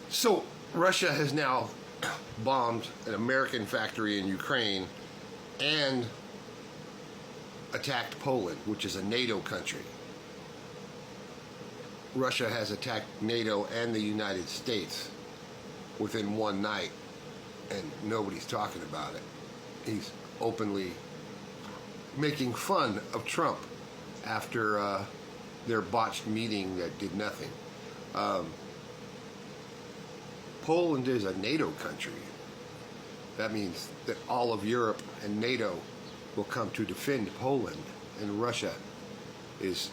So Russia has now bombed an American factory in Ukraine and attacked Poland, which is a NATO country. Russia has attacked NATO and the United States within one night, and nobody's talking about it. He's openly making fun of Trump after their botched meeting that did nothing. Poland is a NATO country. That means that all of Europe and NATO will come to defend Poland, and Russia is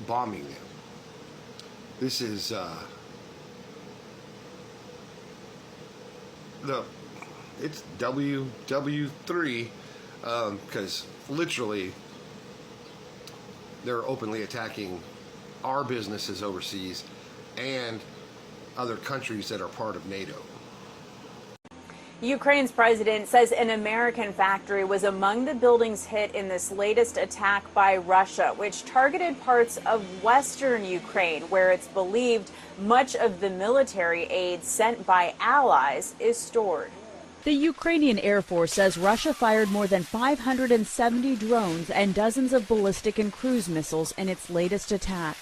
bombing them. This is it's WW3 because literally they're openly attacking our businesses overseas and other countries that are part of NATO. Ukraine's president says an American factory was among the buildings hit in this latest attack by Russia, which targeted parts of western Ukraine, where it's believed much of the military aid sent by allies is stored. The Ukrainian Air Force says Russia fired more than 570 drones and dozens of ballistic and cruise missiles in its latest attack.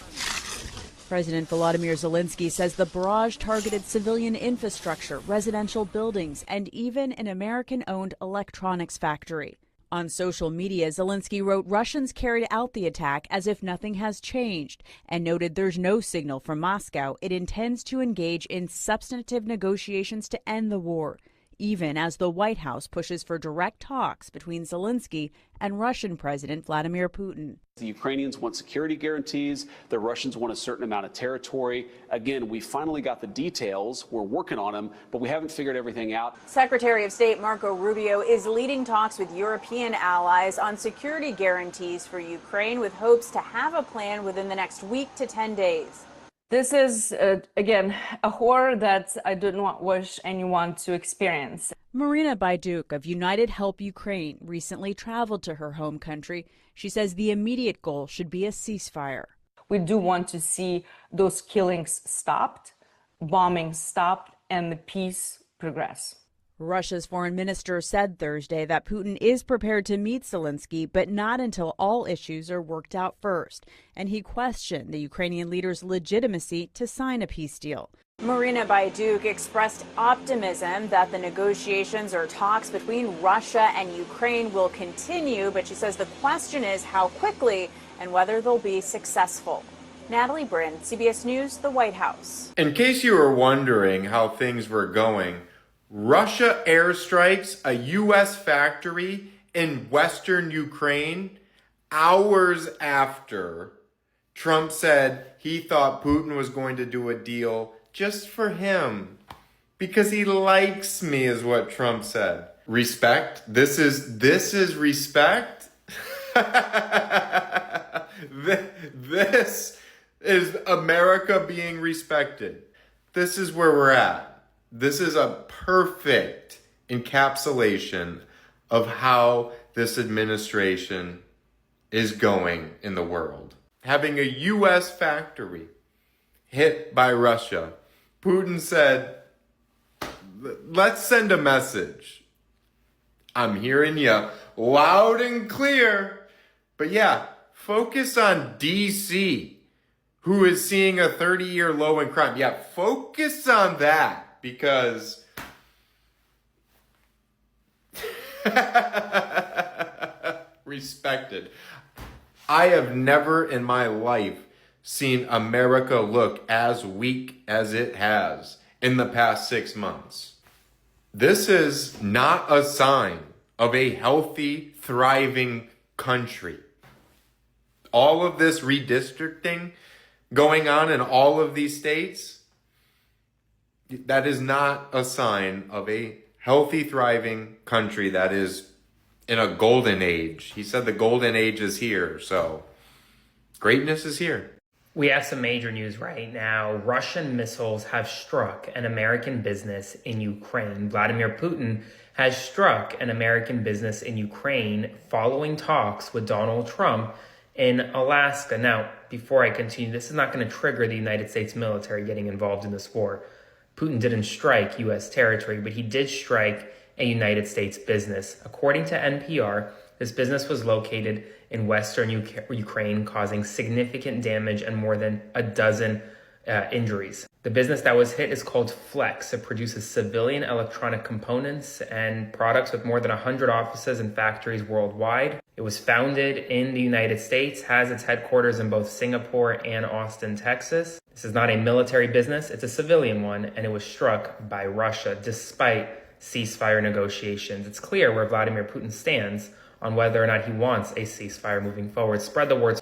President Volodymyr Zelensky says the barrage targeted civilian infrastructure, residential buildings, and even an American-owned electronics factory. On social media, Zelensky wrote Russians carried out the attack as if nothing has changed and noted there's no signal from Moscow it intends to engage in substantive negotiations to end the war, even as the White House pushes for direct talks between Zelensky and Russian President Vladimir Putin. The Ukrainians want security guarantees. The Russians want a certain amount of territory. Again, we finally got the details. We're working on them, but we haven't figured everything out. Secretary of State Marco Rubio is leading talks with European allies on security guarantees for Ukraine, with hopes to have a plan within the next week to 10 days. This is, again, a horror that I do not wish anyone to experience. Marina Bayduk of United Help Ukraine recently traveled to her home country. She says the immediate goal should be a ceasefire. We do want to see those killings stopped, bombing stopped, and the peace progress. Russia's foreign minister said Thursday that Putin is prepared to meet Zelensky, but not until all issues are worked out first. And he questioned the Ukrainian leader's legitimacy to sign a peace deal. Marina Bayduk expressed optimism that the negotiations or talks between Russia and Ukraine will continue, but she says the question is how quickly and whether they'll be successful. Natalie Bryn, CBS News, the White House. In case you were wondering how things were going, Russia airstrikes a U.S. factory in western Ukraine hours after Trump said he thought Putin was going to do a deal just for him because he likes me, is what Trump said. Respect? This is respect? This is America being respected. This is where we're at. This is a perfect encapsulation of how this administration is going in the world. Having a U.S. factory hit by Russia, Putin said, let's send a message. I'm hearing you loud and clear. But yeah, focus on D.C., who is seeing a 30-year low in crime. Yeah, focus on that. Because respected. I have never in my life seen America look as weak as it has in the past 6 months. This is not a sign of a healthy, thriving country. All of this redistricting going on in all of these states, that is not a sign of a healthy, thriving country that is in a golden age. He said the golden age is here, so greatness is here. We have some major news right now. Russian missiles have struck an American business in Ukraine. Vladimir Putin has struck an American business in Ukraine following talks with Donald Trump in Alaska. Now, before I continue, this is not going to trigger the United States military getting involved in this war. Putin didn't strike U.S. territory, but he did strike a United States business. According to NPR, this business was located in western Ukraine, causing significant damage and more than a dozen injuries. The business that was hit is called Flex. It produces civilian electronic components and products with more than 100 offices and factories worldwide. It was founded in the United States, has its headquarters in both Singapore and Austin, Texas. This is not a military business, it's a civilian one, and it was struck by Russia despite ceasefire negotiations. It's clear where Vladimir Putin stands on whether or not he wants a ceasefire moving forward. Spread the word.